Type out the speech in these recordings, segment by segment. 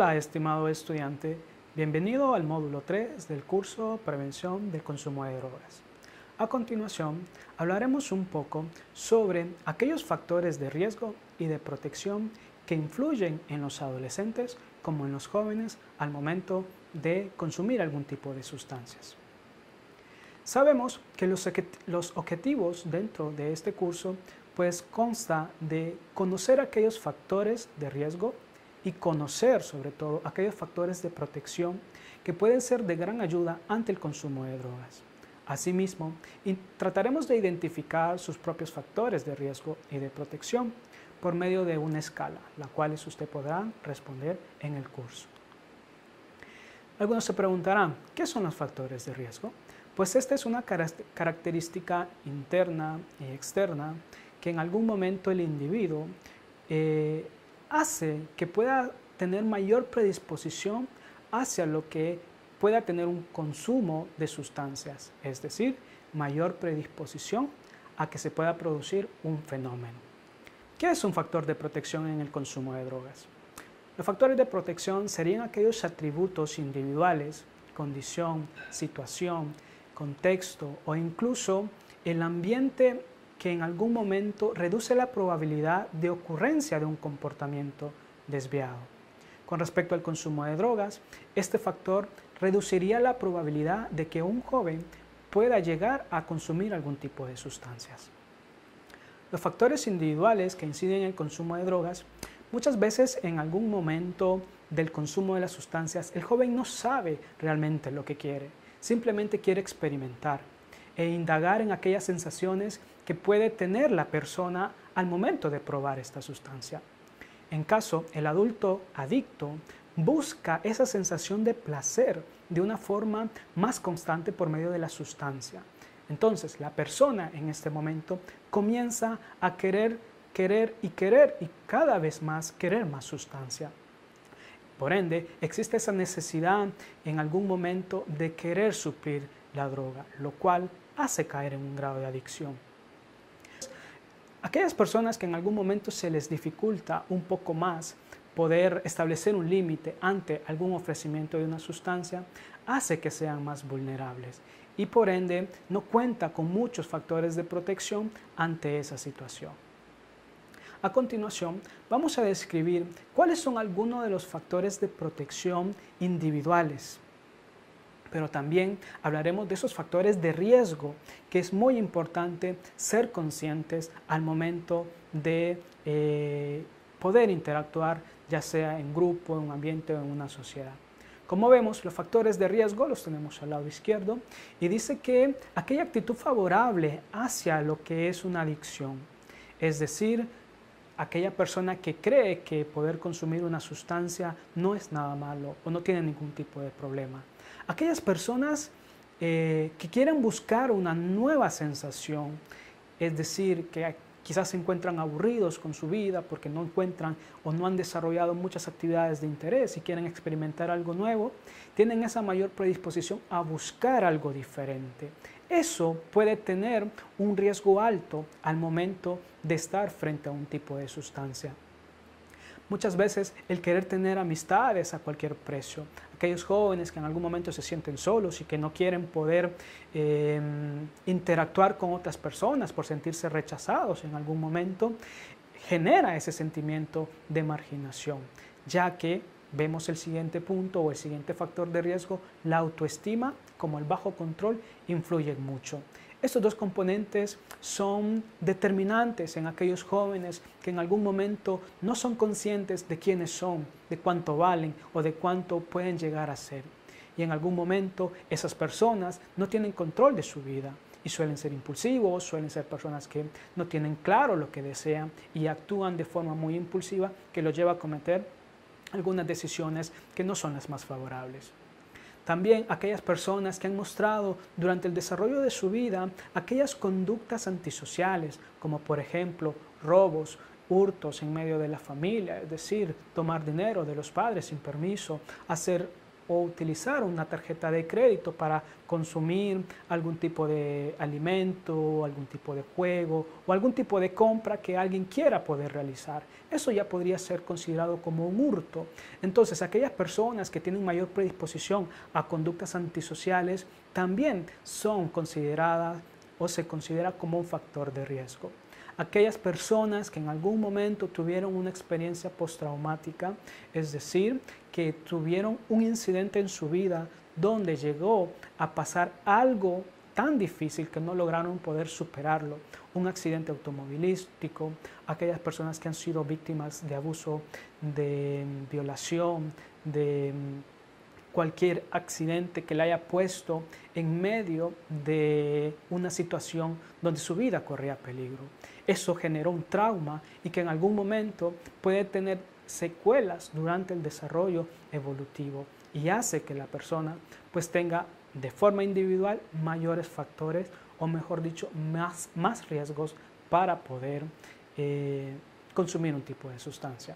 Hola, estimado estudiante. Bienvenido al módulo 3 del curso Prevención del Consumo de Drogas. A continuación, hablaremos un poco sobre aquellos factores de riesgo y de protección que influyen en los adolescentes como en los jóvenes al momento de consumir algún tipo de sustancias. Sabemos que los objetivos dentro de este curso pues consta de conocer aquellos factores de riesgo y conocer sobre todo aquellos factores de protección que pueden ser de gran ayuda ante el consumo de drogas. Asimismo, trataremos de identificar sus propios factores de riesgo y de protección por medio de una escala, la cual usted podrá responder en el curso. Algunos se preguntarán, ¿qué son los factores de riesgo? Pues esta es una característica interna y externa que en algún momento el individuo hace que pueda tener mayor predisposición hacia lo que pueda tener un consumo de sustancias, es decir, mayor predisposición a que se pueda producir un fenómeno. ¿Qué es un factor de protección en el consumo de drogas? Los factores de protección serían aquellos atributos individuales, condición, situación, contexto o incluso el ambiente que en algún momento reduce la probabilidad de ocurrencia de un comportamiento desviado. Con respecto al consumo de drogas, este factor reduciría la probabilidad de que un joven pueda llegar a consumir algún tipo de sustancias. Los factores individuales que inciden en el consumo de drogas, muchas veces en algún momento del consumo de las sustancias, el joven no sabe realmente lo que quiere, simplemente quiere experimentar e indagar en aquellas sensaciones que puede tener la persona al momento de probar esta sustancia. En caso, el adulto adicto busca esa sensación de placer de una forma más constante por medio de la sustancia. Entonces, la persona en este momento comienza a querer y cada vez más querer más sustancia. Por ende, existe esa necesidad en algún momento de querer suplir la droga, lo cual hace caer en un grado de adicción. Aquellas personas que en algún momento se les dificulta un poco más poder establecer un límite ante algún ofrecimiento de una sustancia, hace que sean más vulnerables y por ende no cuenta con muchos factores de protección ante esa situación. A continuación, vamos a describir cuáles son algunos de los factores de protección individuales, pero también hablaremos de esos factores de riesgo que es muy importante ser conscientes al momento de poder interactuar, ya sea en grupo, en un ambiente o en una sociedad. Como vemos, los factores de riesgo los tenemos al lado izquierdo y dice que aquella actitud favorable hacia lo que es una adicción, es decir, aquella persona que cree que poder consumir una sustancia no es nada malo o no tiene ningún tipo de problema. Aquellas personas que quieren buscar una nueva sensación, es decir, que quizás se encuentran aburridos con su vida porque no encuentran o no han desarrollado muchas actividades de interés y quieren experimentar algo nuevo, tienen esa mayor predisposición a buscar algo diferente. Eso puede tener un riesgo alto al momento de estar frente a un tipo de sustancia. Muchas veces el querer tener amistades a cualquier precio, aquellos jóvenes que en algún momento se sienten solos y que no quieren poder interactuar con otras personas por sentirse rechazados en algún momento, genera ese sentimiento de marginación, ya que vemos el siguiente punto o el siguiente factor de riesgo, la autoestima como el bajo control influyen mucho. Estos dos componentes son determinantes en aquellos jóvenes que en algún momento no son conscientes de quiénes son, de cuánto valen o de cuánto pueden llegar a ser. Y en algún momento esas personas no tienen control de su vida y suelen ser impulsivos, suelen ser personas que no tienen claro lo que desean y actúan de forma muy impulsiva que los lleva a cometer algunas decisiones que no son las más favorables. También aquellas personas que han mostrado durante el desarrollo de su vida aquellas conductas antisociales, como por ejemplo robos, hurtos en medio de la familia, es decir, tomar dinero de los padres sin permiso, hacer o utilizar una tarjeta de crédito para consumir algún tipo de alimento, algún tipo de juego o algún tipo de compra que alguien quiera poder realizar. Eso ya podría ser considerado como un hurto. Entonces, aquellas personas que tienen mayor predisposición a conductas antisociales también son consideradas o se considera como un factor de riesgo. Aquellas personas que en algún momento tuvieron una experiencia postraumática, es decir, que tuvieron un incidente en su vida donde llegó a pasar algo tan difícil que no lograron poder superarlo, un accidente automovilístico, aquellas personas que han sido víctimas de abuso, de violación, de cualquier accidente que le haya puesto en medio de una situación donde su vida corría peligro. Eso generó un trauma y que en algún momento puede tener secuelas durante el desarrollo evolutivo y hace que la persona pues tenga de forma individual mayores factores o mejor dicho más riesgos para poder consumir un tipo de sustancia.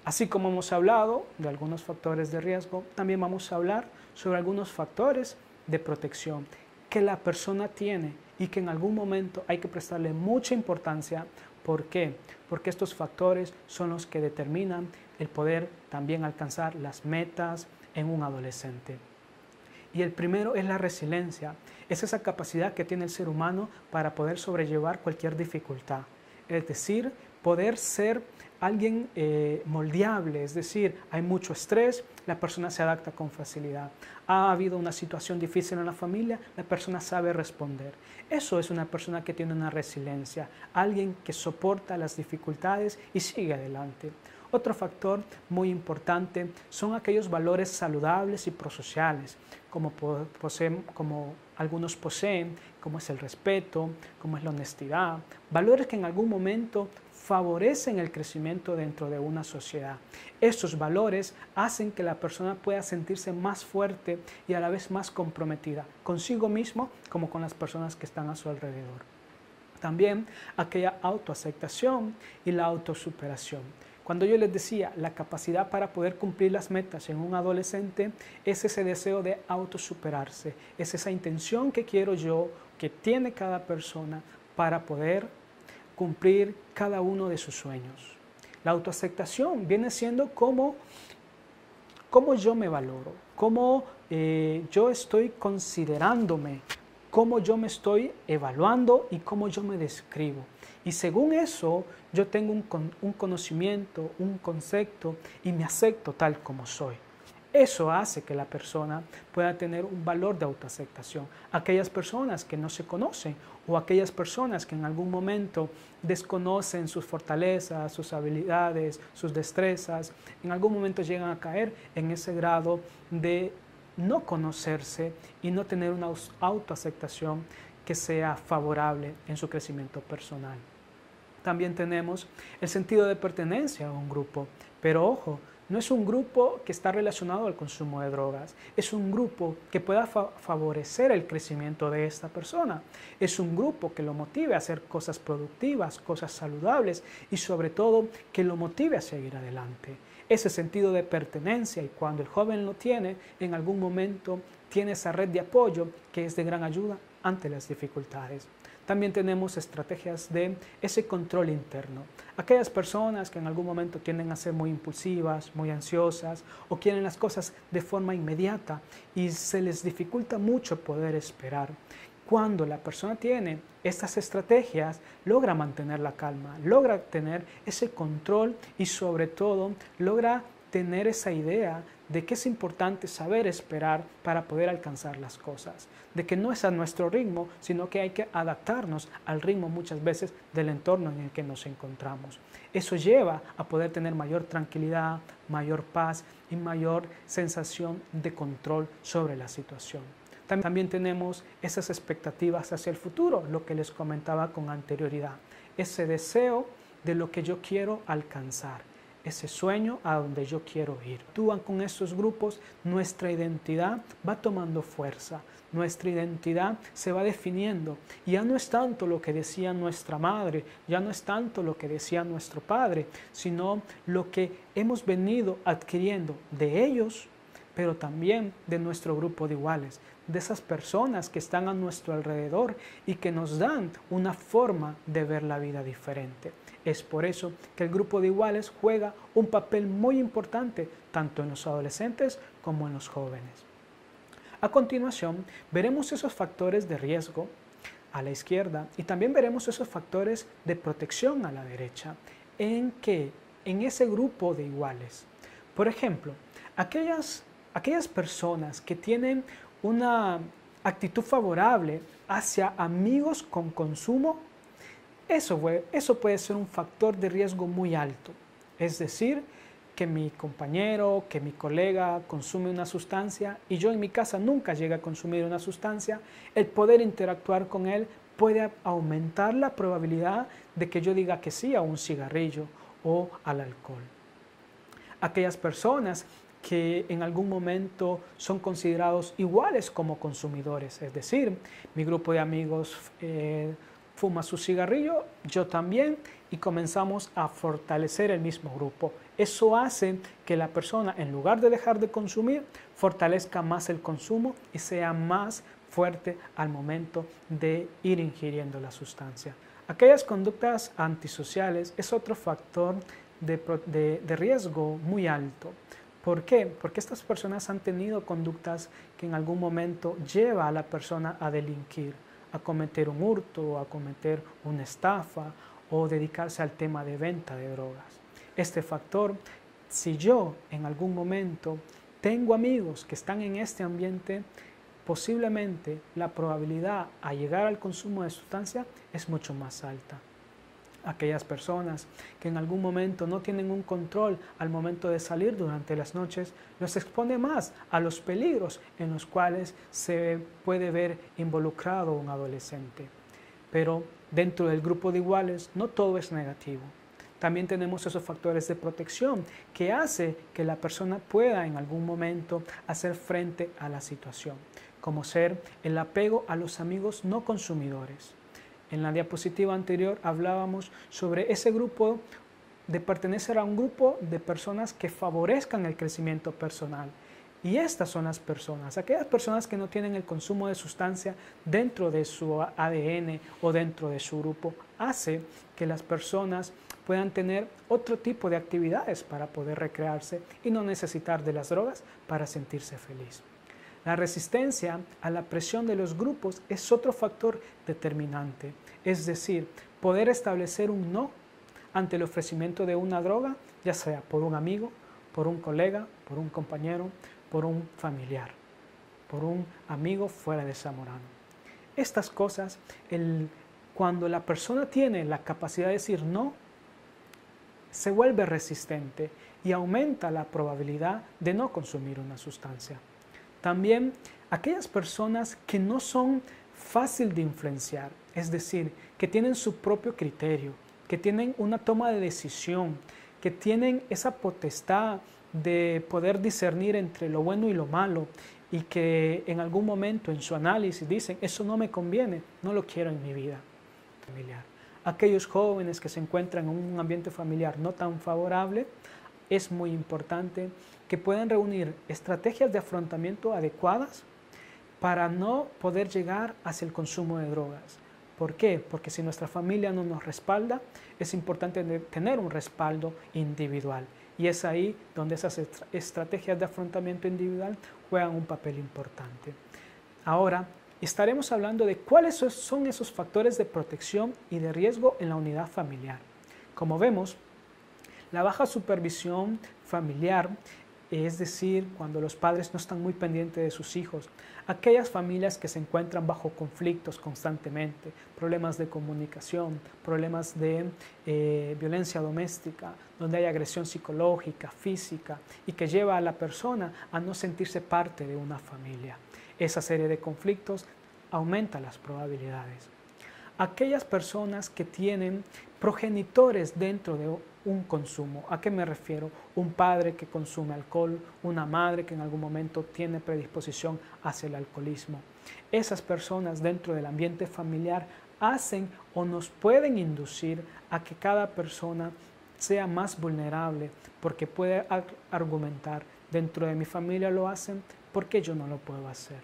Así como hemos hablado de algunos factores de riesgo, también vamos a hablar sobre algunos factores de protección que la persona tiene y que en algún momento hay que prestarle mucha importancia. ¿Por qué? Porque estos factores son los que determinan el poder también alcanzar las metas en un adolescente. Y el primero es la resiliencia, es esa capacidad que tiene el ser humano para poder sobrellevar cualquier dificultad, es decir, poder ser alguien moldeable, es decir, hay mucho estrés, la persona se adapta con facilidad. Ha habido una situación difícil en la familia, la persona sabe responder. Eso es una persona que tiene una resiliencia, alguien que soporta las dificultades y sigue adelante. Otro factor muy importante son aquellos valores saludables y prosociales, como algunos poseen, como es el respeto, como es la honestidad, valores que en algún momento favorecen el crecimiento dentro de una sociedad. Estos valores hacen que la persona pueda sentirse más fuerte y a la vez más comprometida consigo mismo como con las personas que están a su alrededor. También aquella autoaceptación y la autosuperación. Cuando yo les decía la capacidad para poder cumplir las metas en un adolescente, es ese deseo de autosuperarse, es esa intención que quiero yo, que tiene cada persona para poder cumplir cada uno de sus sueños. La autoaceptación viene siendo cómo yo me valoro, cómo yo estoy considerándome, cómo yo me estoy evaluando y cómo yo me describo. Y según eso, yo tengo un conocimiento, un concepto y me acepto tal como soy. Eso hace que la persona pueda tener un valor de autoaceptación. Aquellas personas que no se conocen o aquellas personas que en algún momento desconocen sus fortalezas, sus habilidades, sus destrezas, en algún momento llegan a caer en ese grado de no conocerse y no tener una autoaceptación que sea favorable en su crecimiento personal. También tenemos el sentido de pertenencia a un grupo, pero ojo, no es un grupo que está relacionado al consumo de drogas, es un grupo que pueda favorecer el crecimiento de esta persona, es un grupo que lo motive a hacer cosas productivas, cosas saludables y sobre todo que lo motive a seguir adelante. Ese sentido de pertenencia, y cuando el joven lo tiene, en algún momento tiene esa red de apoyo que es de gran ayuda ante las dificultades. También tenemos estrategias de ese control interno. Aquellas personas que en algún momento tienden a ser muy impulsivas, muy ansiosas o quieren las cosas de forma inmediata y se les dificulta mucho poder esperar. Cuando la persona tiene estas estrategias, logra mantener la calma, logra tener ese control y sobre todo logra tener esa idea de que es importante saber esperar para poder alcanzar las cosas, de que no es a nuestro ritmo, sino que hay que adaptarnos al ritmo muchas veces del entorno en el que nos encontramos. Eso lleva a poder tener mayor tranquilidad, mayor paz y mayor sensación de control sobre la situación. También tenemos esas expectativas hacia el futuro, lo que les comentaba con anterioridad, ese deseo de lo que yo quiero alcanzar, ese sueño a donde yo quiero ir. Actúan con estos grupos, nuestra identidad va tomando fuerza, nuestra identidad se va definiendo y ya no es tanto lo que decía nuestra madre, ya no es tanto lo que decía nuestro padre, sino lo que hemos venido adquiriendo de ellos, pero también de nuestro grupo de iguales, de esas personas que están a nuestro alrededor y que nos dan una forma de ver la vida diferente. Es por eso que el grupo de iguales juega un papel muy importante tanto en los adolescentes como en los jóvenes. A continuación, veremos esos factores de riesgo a la izquierda y también veremos esos factores de protección a la derecha. ¿En qué? En ese grupo de iguales. Por ejemplo, aquellas personas que tienen una actitud favorable hacia amigos con consumo, eso puede ser un factor de riesgo muy alto. Es decir, que mi compañero, que mi colega consume una sustancia y yo en mi casa nunca llegue a consumir una sustancia, el poder interactuar con él puede aumentar la probabilidad de que yo diga que sí a un cigarrillo o al alcohol. Aquellas personas que en algún momento son considerados iguales como consumidores, es decir, mi grupo de amigos fuma su cigarrillo, yo también, y comenzamos a fortalecer el mismo grupo. Eso hace que la persona, en lugar de dejar de consumir, fortalezca más el consumo y sea más fuerte al momento de ir ingiriendo la sustancia. Aquellas conductas antisociales es otro factor de riesgo muy alto. ¿Por qué? Porque estas personas han tenido conductas que en algún momento lleva a la persona a delinquir, a cometer un hurto, a cometer una estafa o dedicarse al tema de venta de drogas. Este factor, si yo en algún momento tengo amigos que están en este ambiente, posiblemente la probabilidad a llegar al consumo de sustancia es mucho más alta. Aquellas personas que en algún momento no tienen un control al momento de salir durante las noches, los expone más a los peligros en los cuales se puede ver involucrado un adolescente. Pero dentro del grupo de iguales no todo es negativo. También tenemos esos factores de protección que hace que la persona pueda en algún momento hacer frente a la situación, como ser el apego a los amigos no consumidores. En la diapositiva anterior hablábamos sobre ese grupo de pertenecer a un grupo de personas que favorezcan el crecimiento personal. Y estas son las personas, aquellas personas que no tienen el consumo de sustancia dentro de su ADN o dentro de su grupo, hace que las personas puedan tener otro tipo de actividades para poder recrearse y no necesitar de las drogas para sentirse feliz. La resistencia a la presión de los grupos es otro factor determinante, es decir, poder establecer un no ante el ofrecimiento de una droga, ya sea por un amigo, por un colega, por un compañero, por un familiar, por un amigo fuera de Zamorano. Estas cosas, cuando la persona tiene la capacidad de decir no, se vuelve resistente y aumenta la probabilidad de no consumir una sustancia. También aquellas personas que no son fácil de influenciar, es decir, que tienen su propio criterio, que tienen una toma de decisión, que tienen esa potestad de poder discernir entre lo bueno y lo malo y que en algún momento en su análisis dicen, eso no me conviene, no lo quiero en mi vida familiar. Aquellos jóvenes que se encuentran en un ambiente familiar no tan favorable, es muy importante que puedan reunir estrategias de afrontamiento adecuadas para no poder llegar hacia el consumo de drogas. ¿Por qué? Porque si nuestra familia no nos respalda, es importante tener un respaldo individual. Y es ahí donde esas estrategias de afrontamiento individual juegan un papel importante. Ahora, estaremos hablando de cuáles son esos factores de protección y de riesgo en la unidad familiar. Como vemos, la baja supervisión familiar, es decir, cuando los padres no están muy pendientes de sus hijos, aquellas familias que se encuentran bajo conflictos constantemente, problemas de comunicación, problemas de violencia doméstica, donde hay agresión psicológica, física y que lleva a la persona a no sentirse parte de una familia. Esa serie de conflictos aumenta las probabilidades. Aquellas personas que tienen progenitores dentro de un consumo. ¿A qué me refiero? Un padre que consume alcohol, una madre que en algún momento tiene predisposición hacia el alcoholismo. Esas personas dentro del ambiente familiar hacen o nos pueden inducir a que cada persona sea más vulnerable porque puede argumentar dentro de mi familia lo hacen, ¿por qué yo no lo puedo hacer?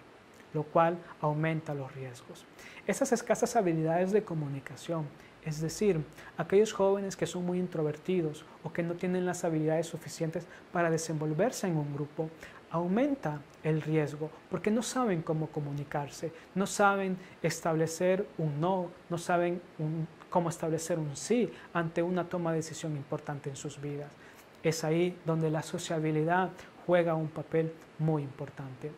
Lo cual aumenta los riesgos. Esas escasas habilidades de comunicación, es decir, aquellos jóvenes que son muy introvertidos o que no tienen las habilidades suficientes para desenvolverse en un grupo, aumenta el riesgo porque no saben cómo comunicarse, no saben establecer un no, no saben cómo establecer un sí ante una toma de decisión importante en sus vidas. Es ahí donde la sociabilidad juega un papel muy importante.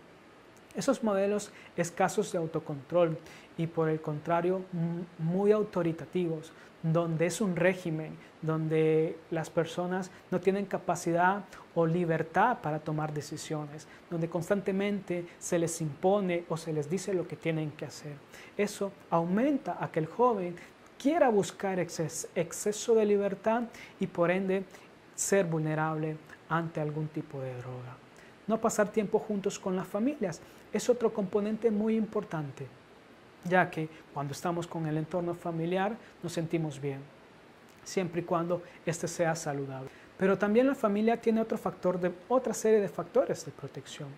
Esos modelos escasos de autocontrol y por el contrario muy autoritativos, donde es un régimen, donde las personas no tienen capacidad o libertad para tomar decisiones, donde constantemente se les impone o se les dice lo que tienen que hacer. Eso aumenta a que el joven quiera buscar exceso de libertad y por ende ser vulnerable ante algún tipo de droga. No pasar tiempo juntos con las familias es otro componente muy importante, ya que cuando estamos con el entorno familiar nos sentimos bien, siempre y cuando este sea saludable. Pero también la familia tiene otra serie de factores de protección.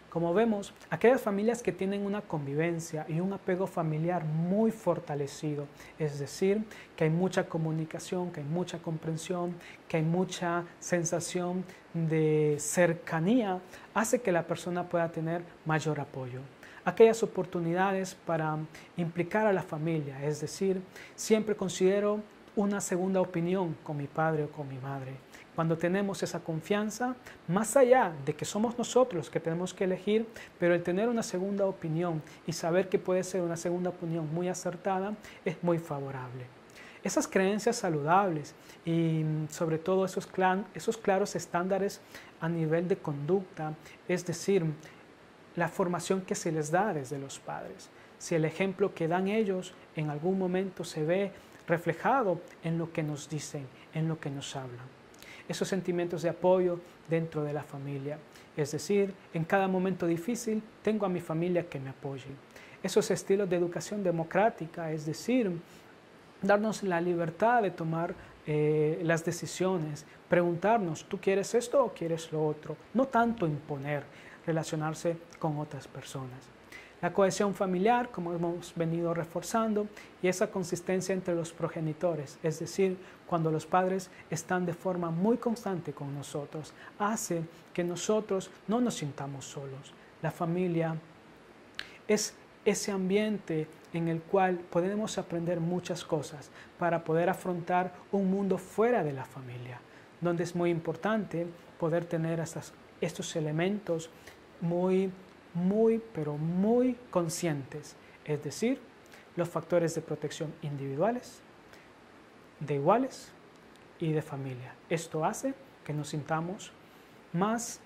Como vemos, aquellas familias que tienen una convivencia y un apego familiar muy fortalecido, es decir, que hay mucha comunicación, que hay mucha comprensión, que hay mucha sensación de cercanía, hace que la persona pueda tener mayor apoyo. Aquellas oportunidades para implicar a la familia, es decir, siempre considero una segunda opinión con mi padre o con mi madre. Cuando tenemos esa confianza, más allá de que somos nosotros que tenemos que elegir, pero el tener una segunda opinión y saber que puede ser una segunda opinión muy acertada es muy favorable. Esas creencias saludables y sobre todo esos claros estándares a nivel de conducta, es decir, la formación que se les da desde los padres. Si el ejemplo que dan ellos en algún momento se ve reflejado en lo que nos dicen, en lo que nos hablan. Esos sentimientos de apoyo dentro de la familia, es decir, en cada momento difícil tengo a mi familia que me apoye. Esos estilos de educación democrática, es decir, darnos la libertad de tomar las decisiones, preguntarnos, ¿tú quieres esto o quieres lo otro? No tanto imponer, relacionarse con otras personas. La cohesión familiar, como hemos venido reforzando, y esa consistencia entre los progenitores, es decir, cuando los padres están de forma muy constante con nosotros, hace que nosotros no nos sintamos solos. La familia es ese ambiente en el cual podemos aprender muchas cosas para poder afrontar un mundo fuera de la familia, donde es muy importante poder tener estos elementos pero muy conscientes, es decir, los factores de protección individuales, de iguales y de familia. Esto hace que nos sintamos más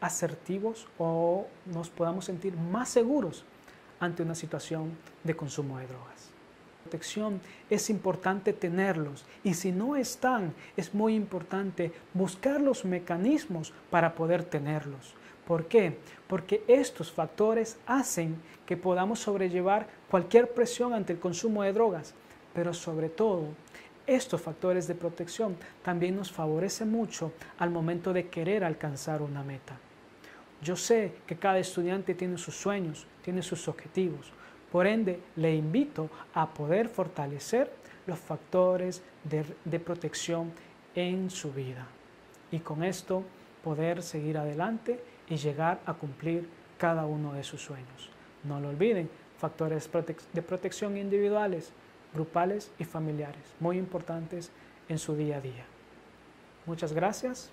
asertivos o nos podamos sentir más seguros ante una situación de consumo de drogas. Protección es importante tenerlos y si no están, es muy importante buscar los mecanismos para poder tenerlos. ¿Por qué? Porque estos factores hacen que podamos sobrellevar cualquier presión ante el consumo de drogas, pero sobre todo, estos factores de protección también nos favorecen mucho al momento de querer alcanzar una meta. Yo sé que cada estudiante tiene sus sueños, tiene sus objetivos, por ende le invito a poder fortalecer los factores de protección en su vida y con esto poder seguir adelante y llegar a cumplir cada uno de sus sueños. No lo olviden, factores de protección individuales, grupales y familiares, muy importantes en su día a día. Muchas gracias.